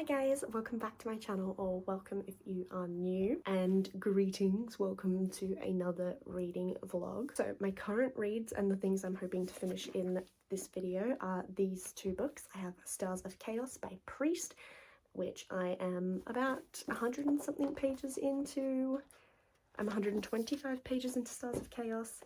Hi guys, welcome back to my channel, or welcome if you are new, and greetings, welcome to another reading vlog. So my current reads and the things I'm hoping to finish in this video are these two books. I have Stars of Chaos by Priest, which I am about 100 and something pages into. I'm 125 pages into Stars of Chaos.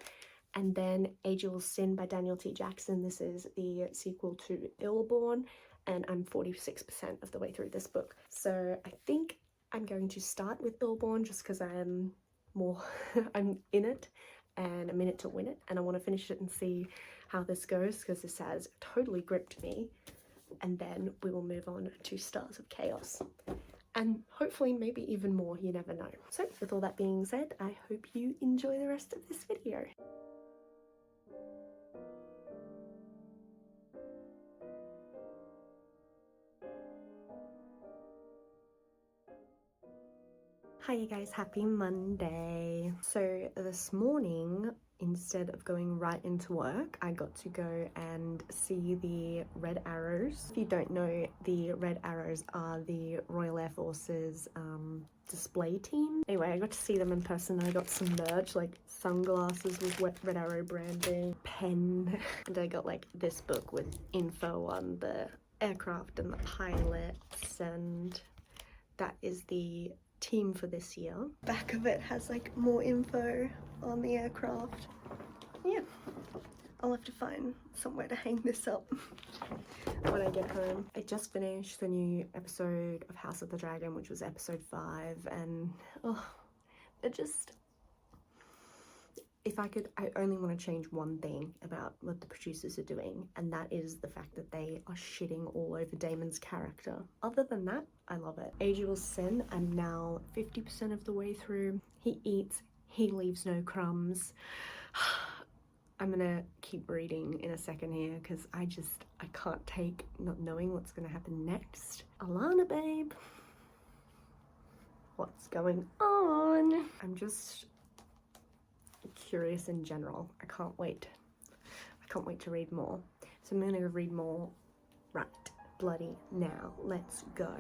And then Agel's Sin by Daniel T. Jackson. This is the sequel to Illborn, and I'm 46% of the way through this book. So I think I'm going to start with Illborn just because I am more, I'm in it and I'm in it to win it, and I want to finish it and see how this goes because this has totally gripped me. And then we will move on to Stars of Chaos. And hopefully maybe even more, you never know. So with all that being said, I hope you enjoy the rest of this video. Hi you guys, happy Monday. So this morning, instead of going right into work, I got to go and see the Red Arrows. If you don't know, the Red Arrows are the Royal Air Force's display team. Anyway, I got to see them in person. I got some merch, like sunglasses with Red Arrow branding, pen, and I got like this book with info on the aircraft and the pilots, and that is the team for this year. Back of it has like more info on the aircraft. Yeah, I'll have to find somewhere to hang this up when I get home. I just finished the new episode of House of the Dragon, which was episode 5, and it just, if I could, I only want to change one thing about what the producers are doing, and that is the fact that they are shitting all over Daemon's character. Other than that, I love it. Agel's Sin, I'm now 50% of the way through. He eats, he leaves no crumbs. I'm gonna keep reading in a second here because I can't take not knowing what's gonna happen next. Alana, babe. What's going on? I'm just curious in general. I can't wait to read more. So I'm gonna read more right bloody now. Let's go.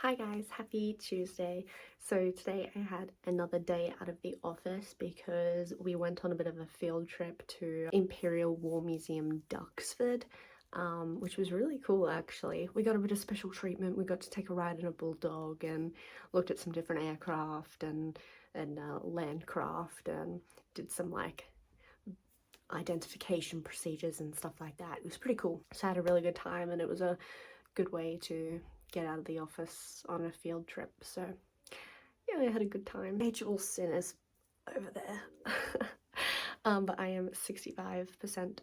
Hi guys, happy Tuesday. So today I had another day out of the office because we went on a bit of a field trip to Imperial War Museum Duxford, which was really cool actually. We got a bit of special treatment. We got to take a ride in a bulldog and looked at some different aircraft and landcraft, and did some like identification procedures and stuff like that. It was pretty cool. So I had a really good time, and it was a good way to get out of the office on a field trip. So yeah, I had a good time. Agel's Sin is over there. But I am 65%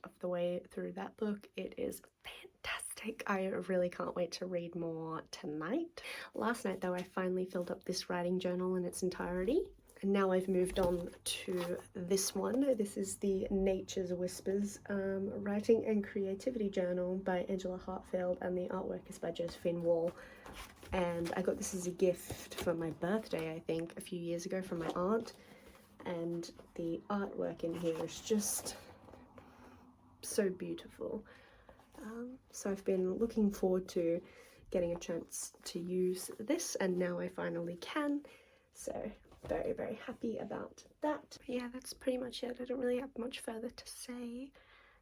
of the way through that book. It is fantastic. I really can't wait to read more tonight. Last night though, I finally filled up this writing journal in its entirety. And now I've moved on to this one. This is the Nature's Whispers Writing and Creativity Journal by Angela Hartfield, and the artwork is by Josephine Wall. And I got this as a gift for my birthday, I think, a few years ago from my aunt. And the artwork in here is just so beautiful. So I've been looking forward to getting a chance to use this, and now I finally can. So very, very happy about that. But yeah, that's pretty much it. I don't really have much further to say,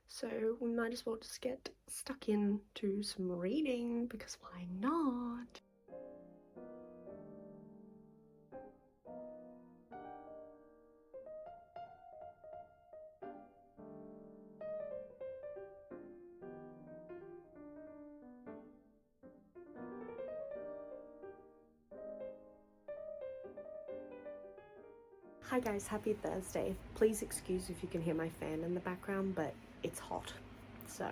so we might as well just get stuck into some reading, because why not? Hi guys, happy Thursday. Please excuse if you can hear my fan in the background, but it's hot. So,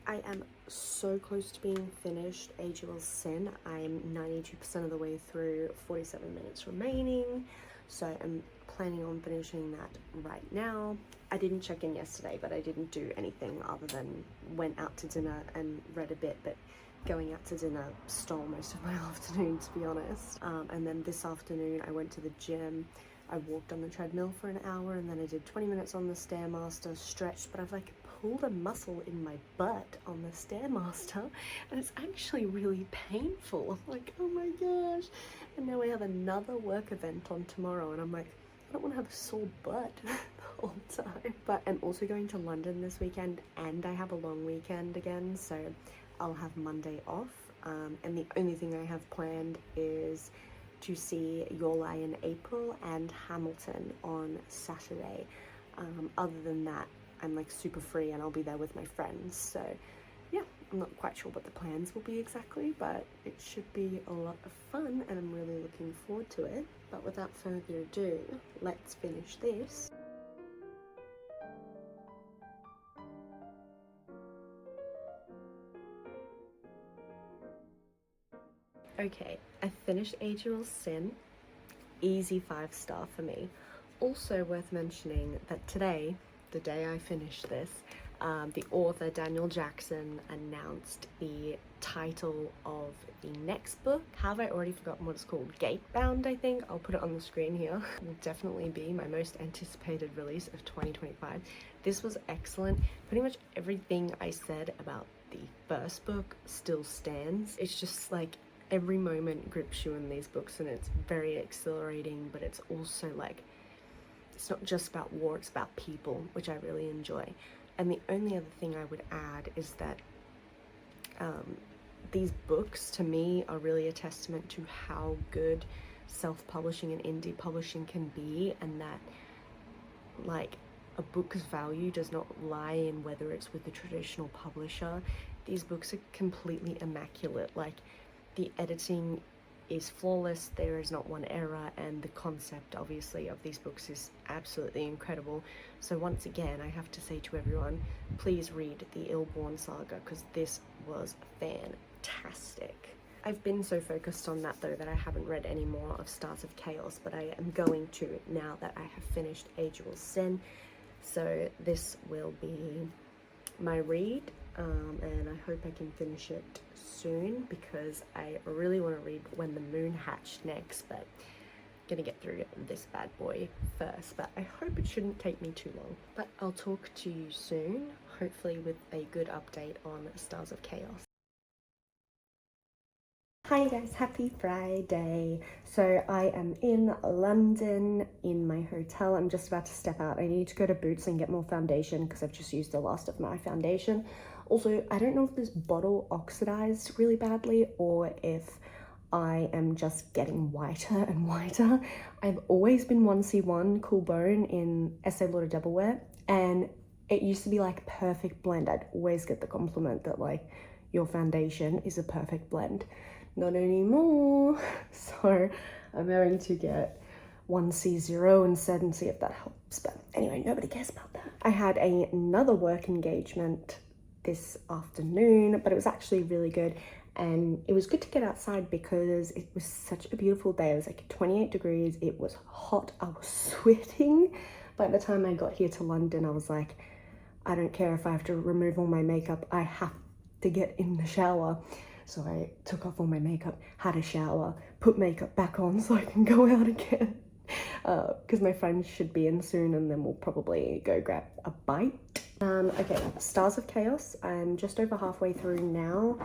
I am so close to being finished Age Will Sin. I'm 92% of the way through, 47 minutes remaining. So I'm planning on finishing that right now. I didn't check in yesterday, but I didn't do anything other than went out to dinner and read a bit, but going out to dinner stole most of my afternoon, to be honest. And then this afternoon I went to the gym. I walked on the treadmill for an hour, and then I did 20 minutes on the Stairmaster, stretched, but I've like pulled a muscle in my butt on the Stairmaster, and it's actually really painful. I'm like, oh my gosh. And now I have another work event on tomorrow, and I'm like, I don't want to have a sore butt the whole time. But I'm also going to London this weekend, and I have a long weekend again, so I'll have Monday off. And the only thing I have planned is to see Your Lie in April and Hamilton on Saturday. Other than that, I'm like super free and I'll be there with my friends. So yeah, I'm not quite sure what the plans will be exactly, but it should be a lot of fun and I'm really looking forward to it. But without further ado, let's finish this. Okay, I finished Age Will Sin. Easy 5-star for me. Also worth mentioning that today, the day I finished this, the author Daniel Jackson announced the title of the next book. Have I already forgotten what it's called? Gatebound, I think. I'll put it on the screen here. It will definitely be my most anticipated release of 2025. This was excellent. Pretty much everything I said about the first book still stands. It's just like every moment grips you in these books, and it's very exhilarating, but it's also like, it's not just about war, it's about people, which I really enjoy. And the only other thing I would add is that these books to me are really a testament to how good self-publishing and indie publishing can be, and that like a book's value does not lie in whether it's with the traditional publisher. These books are completely immaculate. Like, the editing is flawless, there is not one error, and the concept obviously of these books is absolutely incredible. So once again, I have to say to everyone, please read the Illborn Saga, because this was fantastic. I've been so focused on that though that I haven't read any more of Stars of Chaos, but I am going to now that I have finished Age Will Sin. So this will be my read, and I hope I can finish it soon because I really want to read When the Moon Hatched next, but I'm gonna get through this bad boy first. But I hope it shouldn't take me too long. But I'll talk to you soon, hopefully with a good update on Stars of Chaos. Hi guys, happy Friday. So I am in London in my hotel. I'm just about to step out. I need to go to Boots and get more foundation because I've just used the last of my foundation. Also, I don't know if this bottle oxidized really badly or if I am just getting whiter and whiter. I've always been 1C1 Cool Bone in Estee Lauder Double Wear, and it used to be like perfect blend. I'd always get the compliment that like your foundation is a perfect blend. Not anymore. So I'm going to get 1C0 instead and see if that helps. But anyway, nobody cares about that. I had another work engagement this afternoon, but it was actually really good. And it was good to get outside because it was such a beautiful day. It was like 28 degrees. It was hot. I was sweating. By the time I got here to London, I was like, I don't care if I have to remove all my makeup. I have to get in the shower. So I took off all my makeup, had a shower, put makeup back on so I can go out again. Because my friends should be in soon, and then we'll probably go grab a bite. Okay, Stars of Chaos. I'm just over halfway through now.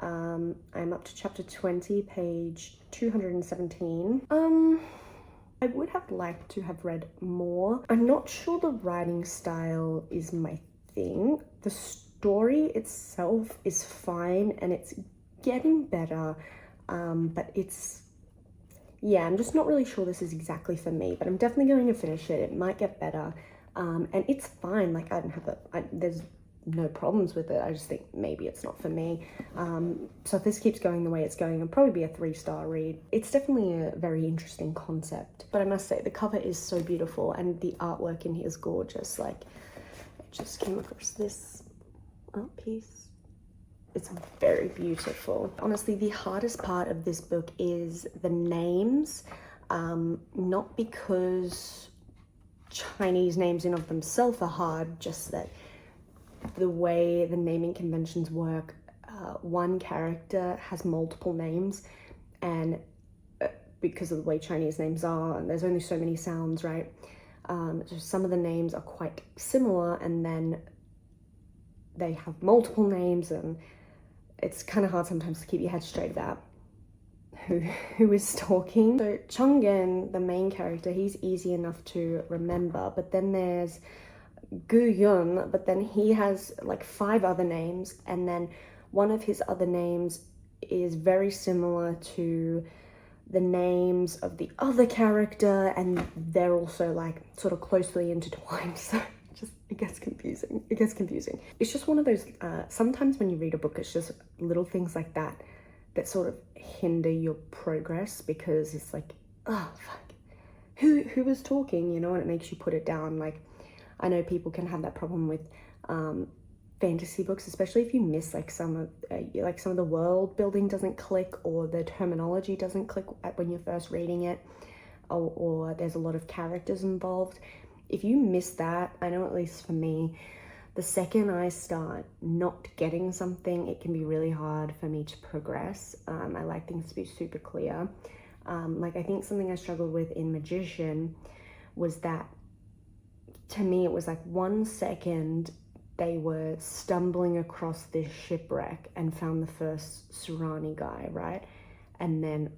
I'm up to chapter 20, page 217. I would have liked to have read more. I'm not sure the writing style is my thing. The story itself is fine and it's getting better, but it's, yeah, I'm just not really sure this is exactly for me, but I'm definitely going to finish it. It might get better, and it's fine. Like, I don't have there's no problems with it. I just think maybe it's not for me. So if this keeps going the way it's going, it'll probably be a 3-star read. It's definitely a very interesting concept, but I must say the cover is so beautiful and the artwork in here is gorgeous. Like, I just came across this art piece. It's very beautiful. Honestly, the hardest part of this book is the names, not because Chinese names in of themselves are hard, just that the way the naming conventions work, one character has multiple names, and because of the way Chinese names are, and there's only so many sounds, right? So some of the names are quite similar, and then they have multiple names, and it's kind of hard sometimes to keep your head straight about who is talking. So Chonggen, the main character, he's easy enough to remember, but then there's Gu Yun, but then he has like 5 other names, and then one of his other names is very similar to the names of the other character, and they're also like sort of closely intertwined. So it gets confusing. It's just one of those, sometimes when you read a book, it's just little things like that that sort of hinder your progress, because it's like, oh fuck, who was talking, you know, and it makes you put it down. Like, I know people can have that problem with fantasy books, especially if you miss like some of the world building doesn't click, or the terminology doesn't click when you're first reading it, or there's a lot of characters involved. If you miss that, I know at least for me, the second I start not getting something, it can be really hard for me to progress. I like things to be super clear. Like, I think something I struggled with in Magician was that, to me, it was like 1 second they were stumbling across this shipwreck and found the first Surani guy, right? And then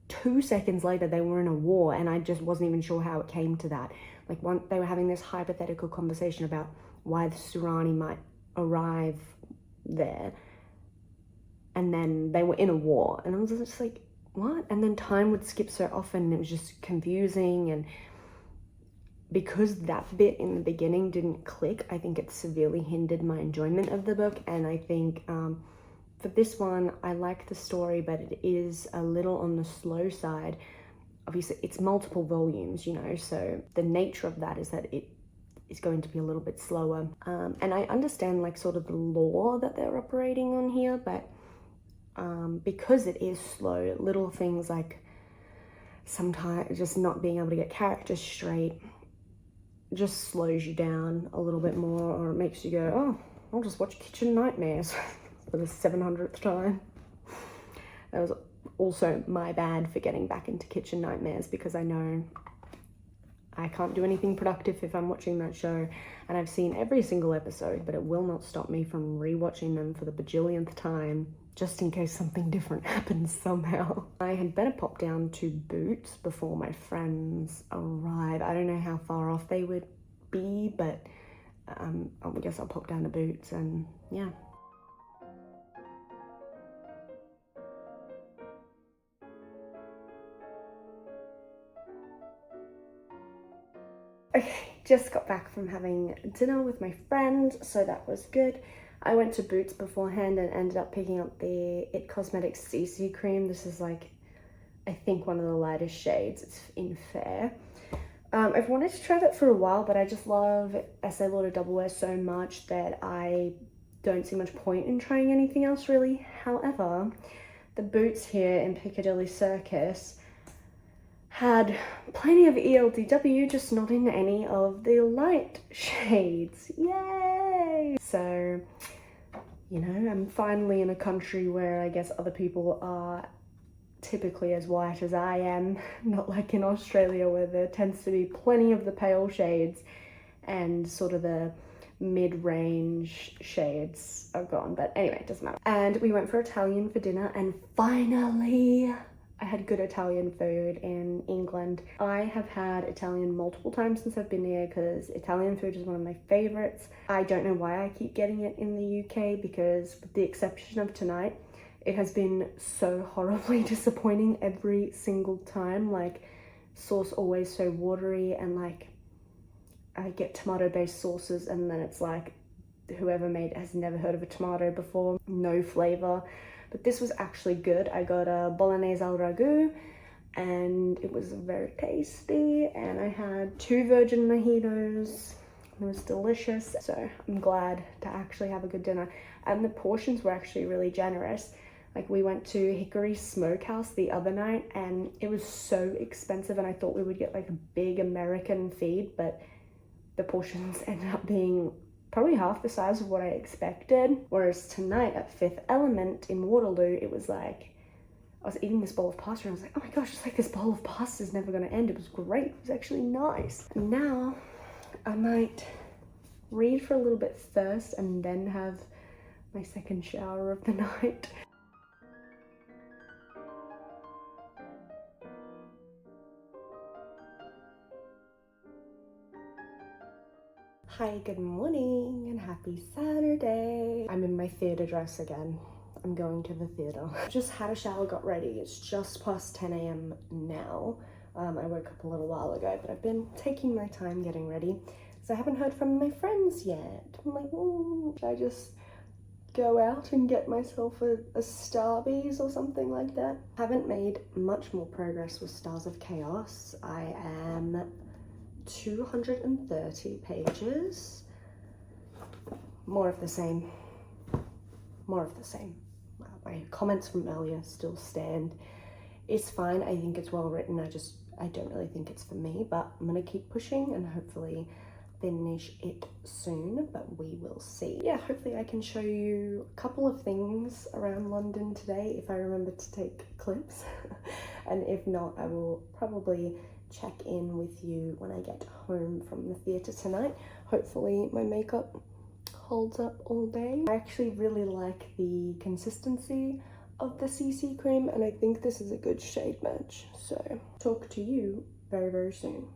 2 seconds later they were in a war, and I just wasn't even sure how it came to that. Like, they were having this hypothetical conversation about why the Surani might arrive there, and then they were in a war, and I was just like, what? And then time would skip so often, and it was just confusing. And because that bit in the beginning didn't click, I think it severely hindered my enjoyment of the book. And I think for this one, I like the story, but it is a little on the slow side. Obviously, it's multiple volumes, you know, so the nature of that is that it is going to be a little bit slower. And I understand like sort of the lore that they're operating on here, but because it is slow, little things like sometimes just not being able to get characters straight just slows you down a little bit more, or it makes you go, oh, I'll just watch Kitchen Nightmares for the 700th time. That was also my bad for getting back into Kitchen Nightmares, because I know I can't do anything productive if I'm watching that show, and I've seen every single episode, but it will not stop me from rewatching them for the bajillionth time, just in case something different happens somehow. I had better pop down to Boots before my friends arrive. I don't know how far off they would be, but I guess I'll pop down to Boots, and yeah. Okay, just got back from having dinner with my friend, so that was good. I went to Boots beforehand and ended up picking up the IT Cosmetics CC cream. This is like, I think one of the lightest shades. It's in Fair. I've wanted to try that for a while, but I just love Estee Lauder Double Wear so much that I don't see much point in trying anything else really. However, the Boots here in Piccadilly Circus had plenty of ELDW, just not in any of the light shades. Yay! So, you know, I'm finally in a country where I guess other people are typically as white as I am, not like in Australia where there tends to be plenty of the pale shades and sort of the mid-range shades are gone. But anyway, it doesn't matter. And we went for Italian for dinner, and finally I had good Italian food in England. I have had Italian multiple times since I've been here because Italian food is one of my favorites. I don't know why I keep getting it in the UK, because with the exception of tonight, it has been so horribly disappointing every single time. Like, sauce always so watery, and like I get tomato based sauces and then it's like whoever made it has never heard of a tomato before, no flavor, but this was actually good. I got a bolognese al ragu and it was very tasty, and I had 2 virgin mojitos. It was delicious, so I'm glad to actually have a good dinner. And the portions were actually really generous. Like, we went to Hickory Smokehouse the other night and it was so expensive, and I thought we would get like a big American feed, but the portions ended up being probably half the size of what I expected. Whereas tonight at Fifth Element in Waterloo, it was like, I was eating this bowl of pasta and I was like, oh my gosh, it's like this bowl of pasta is never gonna end. It was great, it was actually nice. And now I might read for a little bit first and then have my second shower of the night. Hi, good morning and happy Saturday. I'm in my theatre dress again. I'm going to the theatre. Just had a shower, got ready. It's just past 10 a.m. now. I woke up a little while ago, but I've been taking my time getting ready. So I haven't heard from my friends yet. I'm like, should I just go out and get myself a Starbies or something like that? Haven't made much more progress with Stars of Chaos. I am 230 pages. More of the same. More of the same. My comments from earlier still stand. It's fine. I think it's well written. I don't really think it's for me, but I'm gonna keep pushing and hopefully finish it soon, but we will see. Yeah, hopefully I can show you a couple of things around London today if I remember to take clips. And if not, I will probably check in with you when I get home from the theatre tonight. Hopefully my makeup holds up all day. I actually really like the consistency of the CC cream, and I think this is a good shade match. So talk to you very, very soon.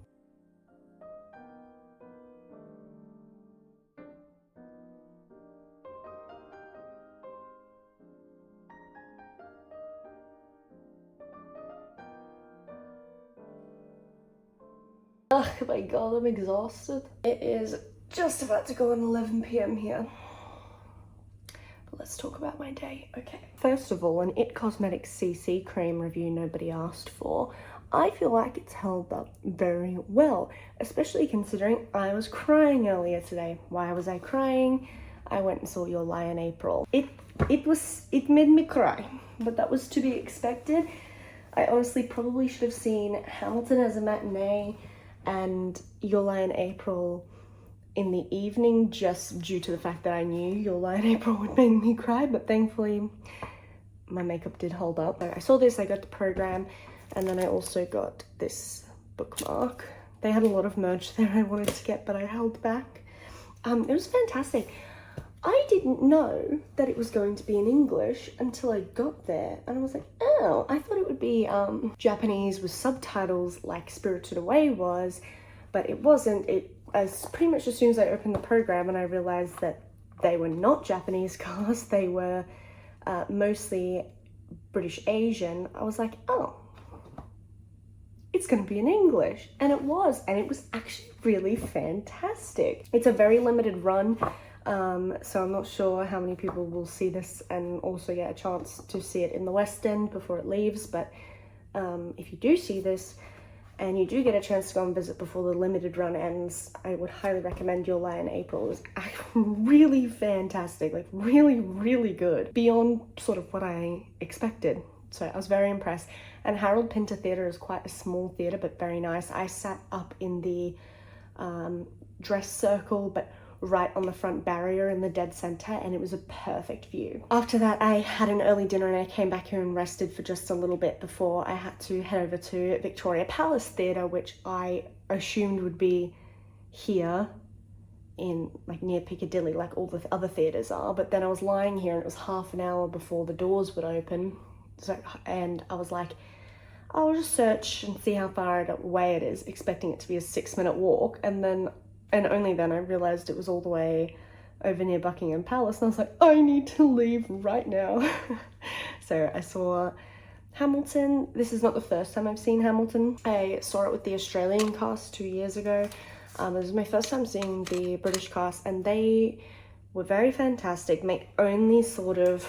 Oh my god, I'm exhausted. It is just about to go on 11 p.m. here. But let's talk about my day. Okay. First of all, an IT Cosmetics CC cream review nobody asked for. I feel like it's held up very well, especially considering I was crying earlier today. Why was I crying? I went and saw Your Lie in April. It made me cry, but that was to be expected. I honestly probably should have seen Hamilton as a matinee and Your Lie in April in the evening, just due to the fact that I knew Your Lie in April would make me cry, but thankfully my makeup did hold up. I saw this, I got the program, and then I also got this bookmark. They had a lot of merch there I wanted to get, but I held back. It was fantastic. I didn't know that it was going to be in English until I got there, and I was like, oh, I thought it would be Japanese with subtitles like Spirited Away was, but it wasn't. As pretty much as soon as I opened the program and I realized that they were not Japanese cast, they were mostly British Asian, I was like, oh, it's going to be in English. And it was actually really fantastic. It's a very limited run, so I'm not sure how many people will see this and also get a chance to see it in the West End before it leaves, but if you do see this and you do get a chance to go and visit before the limited run ends, I would highly recommend Your Lie in April. It was really fantastic, like really, really good, beyond sort of what I expected. So I was very impressed. And Harold Pinter Theatre is quite a small theatre, but very nice. I sat up in the dress circle, but right on the front barrier in the dead center, and it was a perfect view. After that, I had an early dinner and I came back here and rested for just a little bit before I had to head over to Victoria Palace Theatre, which I assumed would be here in like near Piccadilly, like all the other theatres are. But then I was lying here and it was half an hour before the doors would open. And I was like, I'll just search and see how far away it is, expecting it to be a 6-minute walk. And only then I realised it was all the way over near Buckingham Palace, and I was like, I need to leave right now. So I saw Hamilton. This is not the first time I've seen Hamilton. I saw it with the Australian cast 2 years ago. It was my first time seeing the British cast, and they were very fantastic. My only sort of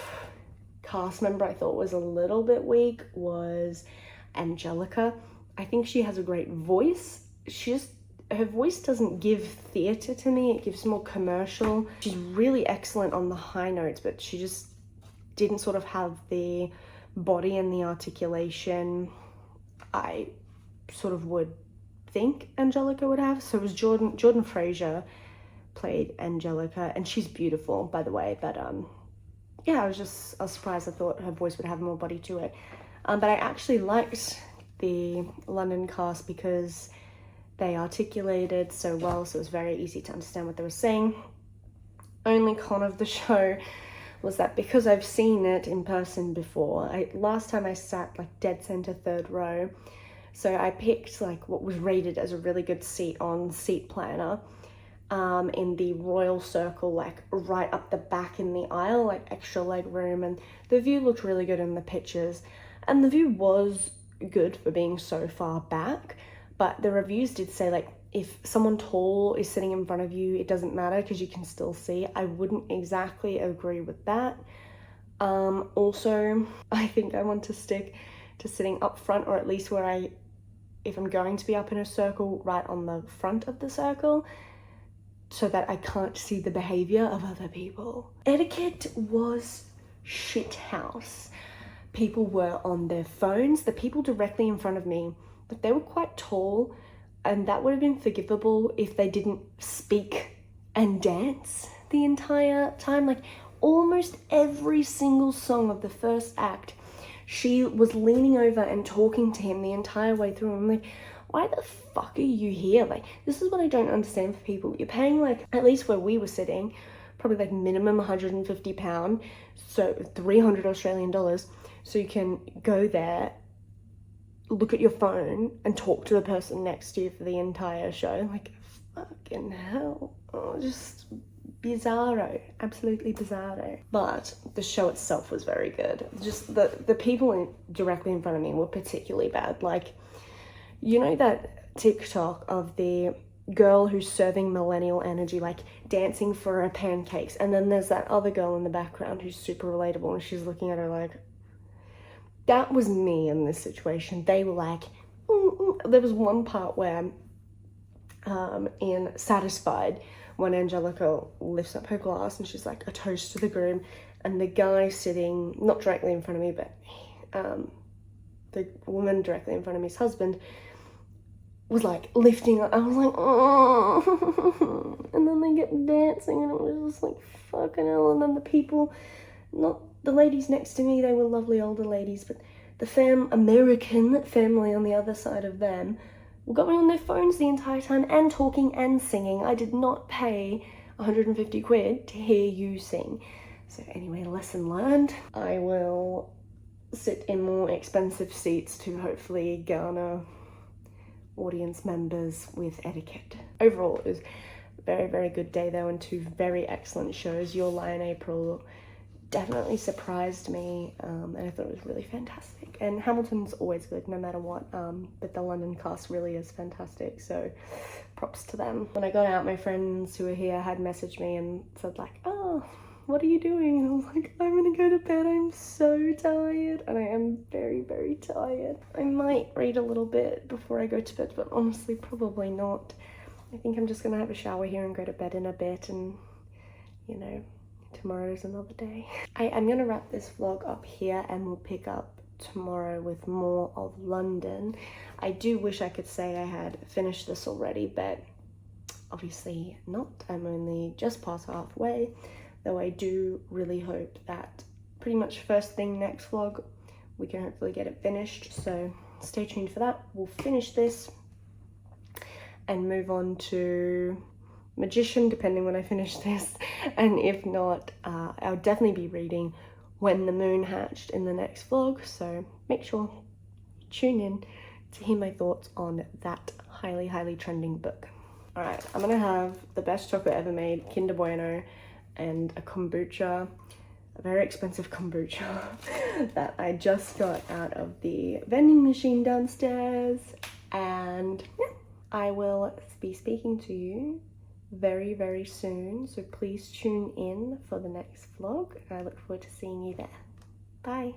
cast member I thought was a little bit weak was Angelica. I think she has a great voice. Her voice doesn't give theatre to me, it gives more commercial. She's really excellent on the high notes, but she just didn't sort of have the body and the articulation I sort of would think Angelica would have. So it was Jordan Fraser played Angelica, and she's beautiful, by the way, but yeah, I was surprised. I thought her voice would have more body to it, but I actually liked the London cast because they articulated so well, so it was very easy to understand what they were saying. Only con of the show was that because I've seen it in person before, last time I sat like dead center 3rd row, so I picked like what was rated as a really good seat on Seat Planner, in the Royal Circle, like right up the back in the aisle, like extra leg room, and the view looked really good in the pictures, and the view was good for being so far back, but the reviews did say like if someone tall is sitting in front of you, it doesn't matter because you can still see. I wouldn't exactly agree with that. Also, I think I want to stick to sitting up front, or at least where if I'm going to be up in a circle, right on the front of the circle, so that I can't see the behavior of other people. Etiquette was shit house. People were on their phones. The people directly in front of me, but they were quite tall, and that would have been forgivable if they didn't speak and dance the entire time. Like almost every single song of the first act, she was leaning over and talking to him the entire way through. I'm like, why the fuck are you here? Like, this is what I don't understand for people. You're paying, like, at least where we were sitting, probably like minimum £150, so 300 Australian dollars, so you can go there, look at your phone, and talk to the person next to you for the entire show. Like, fucking hell. Oh, just bizarro, absolutely bizarro. But the show itself was very good. Just the people directly in front of me were particularly bad. Like, you know that TikTok of the girl who's serving millennial energy, like dancing for her pancakes, and then there's that other girl in the background who's super relatable and she's looking at her like, that was me in this situation. They were like, there was one part where in Satisfied, when Angelica lifts up her glass and she's like, a toast to the groom, and the guy sitting not directly in front of me, but the woman directly in front of me's husband was like lifting up. I was like, oh, and then they get dancing, and it was just like, fucking hell. And then the people, not the ladies next to me, they were lovely older ladies, but the American family on the other side of them were going on their phones the entire time and talking and singing. I did not pay 150 quid to hear you sing. So anyway, lesson learned. I will sit in more expensive seats to hopefully garner audience members with etiquette. Overall, it was a very, very good day though, and 2 very excellent shows. Your Lie in April definitely surprised me, and I thought it was really fantastic. And Hamilton's always good, no matter what, but the London cast really is fantastic, so props to them. When I got out, my friends who were here had messaged me and said like, oh, what are you doing? And I was like, I'm gonna go to bed, I'm so tired. And I am very, very tired. I might read a little bit before I go to bed, but honestly, probably not. I think I'm just gonna have a shower here and go to bed in a bit, and you know, tomorrow's another day. I'm gonna wrap this vlog up here, and we'll pick up tomorrow with more of London. I do wish I could say I had finished this already, but obviously not. I'm only just past halfway, though I do really hope that pretty much first thing next vlog we can hopefully get it finished, so stay tuned for that. We'll finish this and move on to Magician, depending when I finish this, and if not, I'll definitely be reading When the Moon Hatched in the next vlog, so make sure you tune in to hear my thoughts on that highly, highly trending book. Alright, I'm gonna have the best chocolate ever made, Kinder Bueno, and a kombucha, a very expensive kombucha that I just got out of the vending machine downstairs, and yeah, I will be speaking to you very, very soon. So please tune in for the next vlog. I look forward to seeing you there. Bye.